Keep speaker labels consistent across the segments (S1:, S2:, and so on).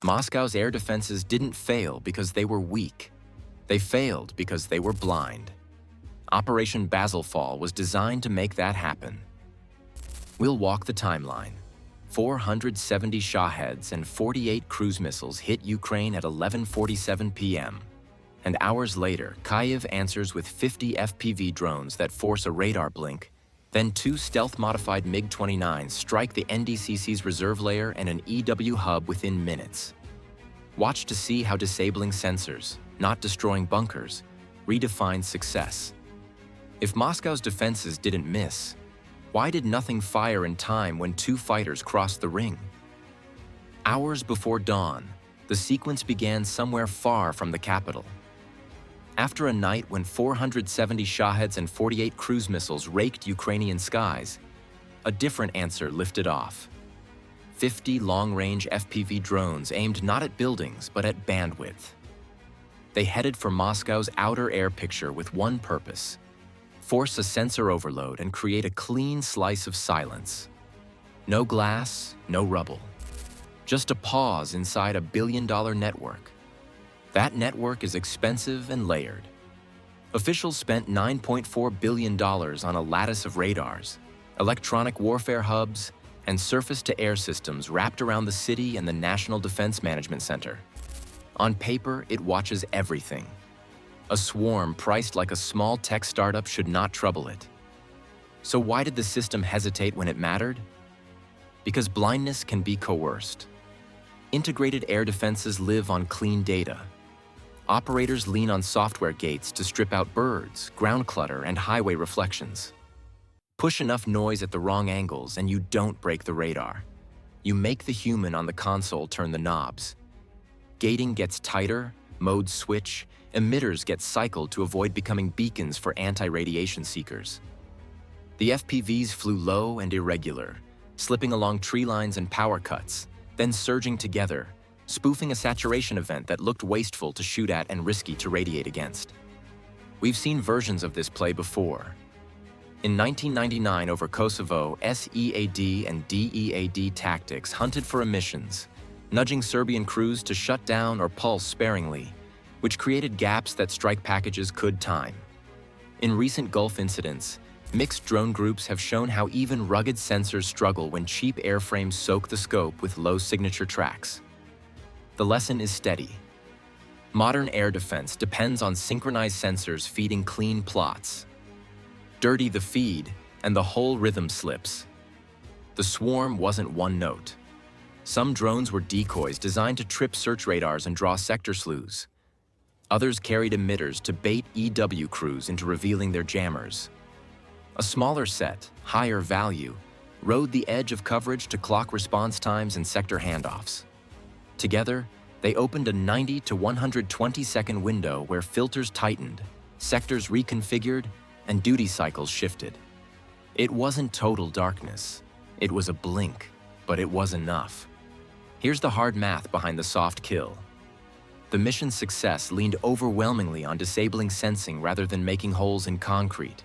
S1: Moscow's air defenses didn't fail because they were weak. They failed because they were blind. Operation Basilfall was designed to make that happen. We'll walk the timeline. 470 Shaheds and 48 cruise missiles hit Ukraine at 11:47 p.m. And hours later, Kyiv answers with 50 FPV drones that force a radar blink. Then 2 stealth-modified MiG-29s strike the NDCC's reserve layer and an EW hub within minutes. Watch to see how disabling sensors, not destroying bunkers, redefine success. If Moscow's defenses didn't miss, why did nothing fire in time when 2 fighters crossed the ring? Hours before dawn, the sequence began somewhere far from the capital. After a night when 470 Shaheds and 48 cruise missiles raked Ukrainian skies, a different answer lifted off. 50 long-range FPV drones aimed not at buildings but at bandwidth. They headed for Moscow's outer air picture with one purpose: force a sensor overload and create a clean slice of silence. No glass, no rubble. Just a pause inside a billion-dollar network. That network is expensive and layered. Officials spent $9.4 billion on a lattice of radars, electronic warfare hubs, and surface-to-air systems wrapped around the city and the National Defense Management Center. On paper, it watches everything. A swarm priced like a small tech startup should not trouble it. So why did the system hesitate when it mattered? Because blindness can be coerced. Integrated air defenses live on clean data. Operators lean on software gates to strip out birds, ground clutter, and highway reflections. Push enough noise at the wrong angles and you don't break the radar. You make the human on the console turn the knobs. Gating gets tighter, modes switch, emitters get cycled to avoid becoming beacons for anti-radiation seekers. The FPVs flew low and irregular, slipping along tree lines and power cuts, then surging together, spoofing a saturation event that looked wasteful to shoot at and risky to radiate against. We've seen versions of this play before. In 1999 over Kosovo, SEAD and DEAD tactics hunted for emissions, nudging Serbian crews to shut down or pulse sparingly, which created gaps that strike packages could time. In recent Gulf incidents, mixed drone groups have shown how even rugged sensors struggle when cheap airframes soak the scope with low signature tracks. The lesson is steady. Modern air defense depends on synchronized sensors feeding clean plots. Dirty the feed, and the whole rhythm slips. The swarm wasn't one note. Some drones were decoys designed to trip search radars and draw sector slews. Others carried emitters to bait EW crews into revealing their jammers. A smaller set, higher value, rode the edge of coverage to clock response times and sector handoffs. Together, they opened a 90 to 120-second window where filters tightened, sectors reconfigured, and duty cycles shifted. It wasn't total darkness. It was a blink, but it was enough. Here's the hard math behind the soft kill. The mission's success leaned overwhelmingly on disabling sensing rather than making holes in concrete.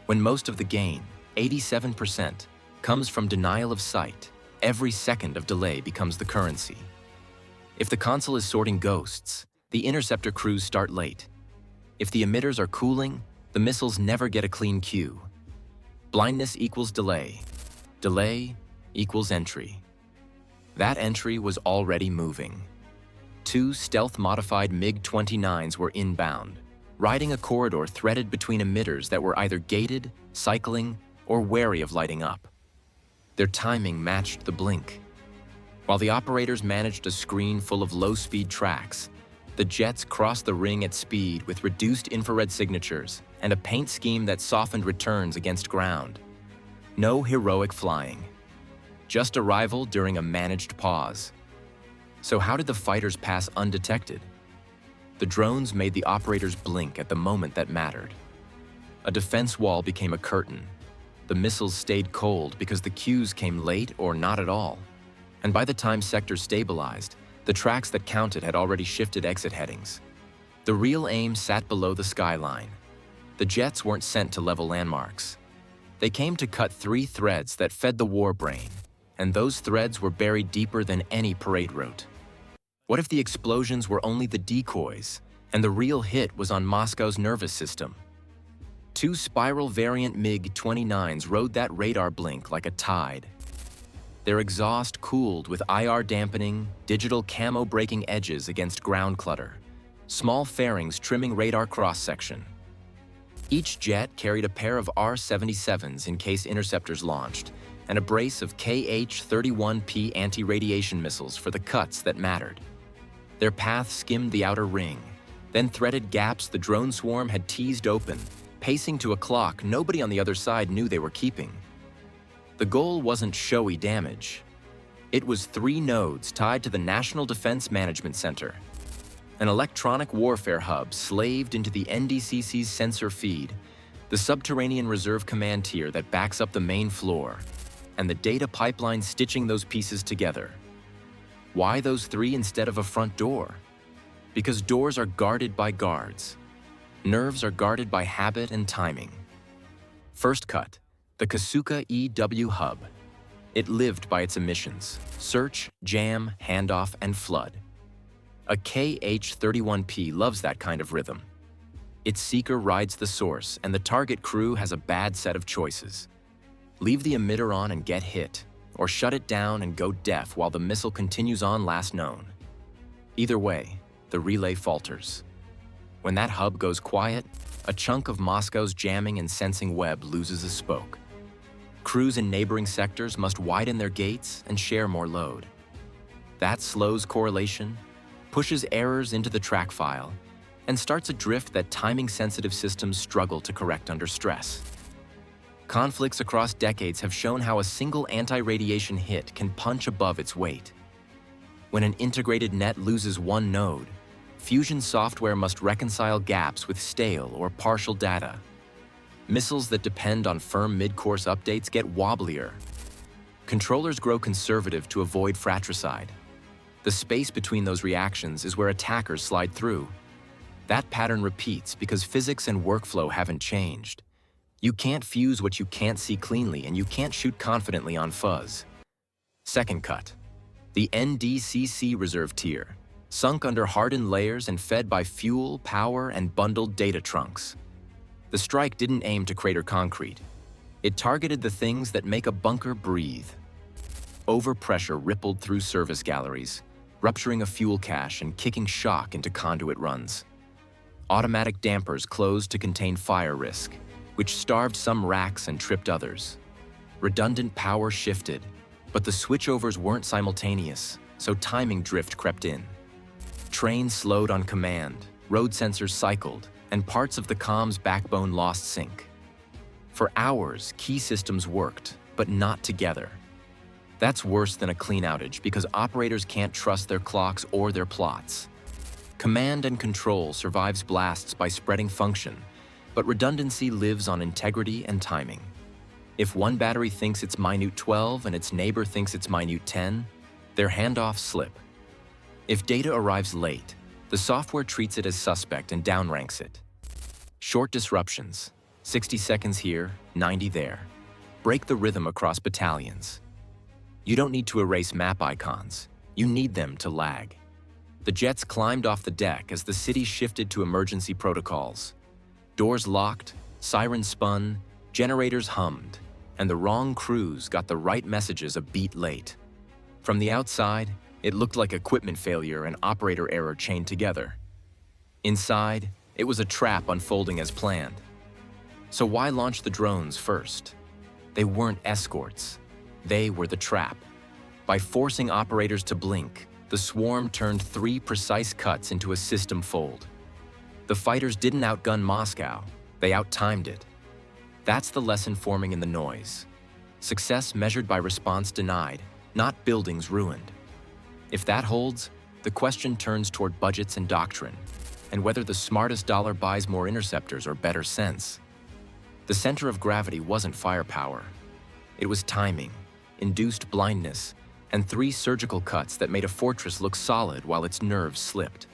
S1: When most of the gain, 87%, comes from denial of sight, every second of delay becomes the currency. If the console is sorting ghosts, the interceptor crews start late. If the emitters are cooling, the missiles never get a clean cue. Blindness equals delay. Delay equals entry. That entry was already moving. 2 stealth-modified MiG-29s were inbound, riding a corridor threaded between emitters that were either gated, cycling, or wary of lighting up. Their timing matched the blink. While the operators managed a screen full of low-speed tracks, the jets crossed the ring at speed with reduced infrared signatures and a paint scheme that softened returns against ground. No heroic flying. Just arrival during a managed pause. So how did the fighters pass undetected? The drones made the operators blink at the moment that mattered. A defense wall became a curtain. The missiles stayed cold because the cues came late or not at all. And by the time sectors stabilized, the tracks that counted had already shifted exit headings. The real aim sat below the skyline. The jets weren't sent to level landmarks. They came to cut 3 threads that fed the war brain, and those threads were buried deeper than any parade route. What if the explosions were only the decoys, and the real hit was on Moscow's nervous system? Two spiral variant MiG-29s rode that radar blink like a tide. Their exhaust cooled with IR dampening, digital camo breaking edges against ground clutter, small fairings trimming radar cross-section. Each jet carried a pair of R-77s in case interceptors launched, and a brace of KH-31P anti-radiation missiles for the cuts that mattered. Their path skimmed the outer ring, then threaded gaps the drone swarm had teased open, pacing to a clock nobody on the other side knew they were keeping. The goal wasn't showy damage. It was 3 nodes tied to the National Defense Management Center, an electronic warfare hub slaved into the NDCC's sensor feed, the subterranean reserve command tier that backs up the main floor, and the data pipeline stitching those pieces together. Why those 3 instead of a front door? Because doors are guarded by guards. Nerves are guarded by habit and timing. First cut, the Kasuka EW hub. It lived by its emissions: search, jam, handoff, and flood. A KH-31P loves that kind of rhythm. Its seeker rides the source, and the target crew has a bad set of choices. Leave the emitter on and get hit, or shut it down and go deaf while the missile continues on last known. Either way, the relay falters. When that hub goes quiet, a chunk of Moscow's jamming and sensing web loses a spoke. Crews in neighboring sectors must widen their gates and share more load. That slows correlation, pushes errors into the track file, and starts a drift that timing-sensitive systems struggle to correct under stress. Conflicts across decades have shown how a single anti-radiation hit can punch above its weight. When an integrated net loses one node, fusion software must reconcile gaps with stale or partial data. Missiles that depend on firm mid-course updates get wobblier. Controllers grow conservative to avoid fratricide. The space between those reactions is where attackers slide through. That pattern repeats because physics and workflow haven't changed. You can't fuse what you can't see cleanly, and you can't shoot confidently on fuzz. Second cut, the NDCC reserve tier, sunk under hardened layers and fed by fuel, power, and bundled data trunks. The strike didn't aim to crater concrete. It targeted the things that make a bunker breathe. Overpressure rippled through service galleries, rupturing a fuel cache and kicking shock into conduit runs. Automatic dampers closed to contain fire risk, which starved some racks and tripped others. Redundant power shifted, but the switchovers weren't simultaneous, so timing drift crept in. Trains slowed on command, road sensors cycled, and parts of the comms backbone lost sync. For hours, key systems worked, but not together. That's worse than a clean outage because operators can't trust their clocks or their plots. Command and control survives blasts by spreading function, but redundancy lives on integrity and timing. If one battery thinks it's minute 12 and its neighbor thinks it's minute 10, their handoffs slip. If data arrives late, the software treats it as suspect and downranks it. Short disruptions, 60 seconds here, 90 there, break the rhythm across battalions. You don't need to erase map icons, you need them to lag. The jets climbed off the deck as the city shifted to emergency protocols. Doors locked, sirens spun, generators hummed, and the wrong crews got the right messages a beat late. From the outside, it looked like equipment failure and operator error chained together. Inside, it was a trap unfolding as planned. So why launch the drones first? They weren't escorts. They were the trap. By forcing operators to blink, the swarm turned 3 precise cuts into a system fold. The fighters didn't outgun Moscow, they outtimed it. That's the lesson forming in the noise. Success measured by response denied, not buildings ruined. If that holds, the question turns toward budgets and doctrine, and whether the smartest dollar buys more interceptors or better sense. The center of gravity wasn't firepower. It was timing, induced blindness, and 3 surgical cuts that made a fortress look solid while its nerves slipped.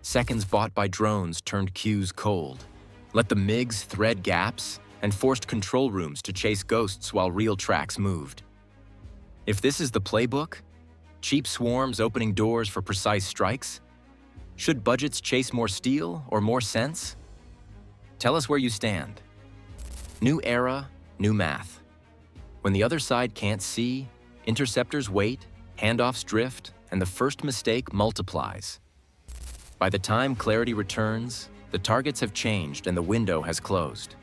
S1: Seconds bought by drones turned queues cold, let the MiGs thread gaps, and forced control rooms to chase ghosts while real tracks moved. If this is the playbook, Cheap swarms opening doors for precise strikes? Should budgets chase more steel or more sense? Tell us where you stand. New era, new math. When the other side can't see, interceptors wait, handoffs drift, and the first mistake multiplies. By the time clarity returns, the targets have changed and the window has closed.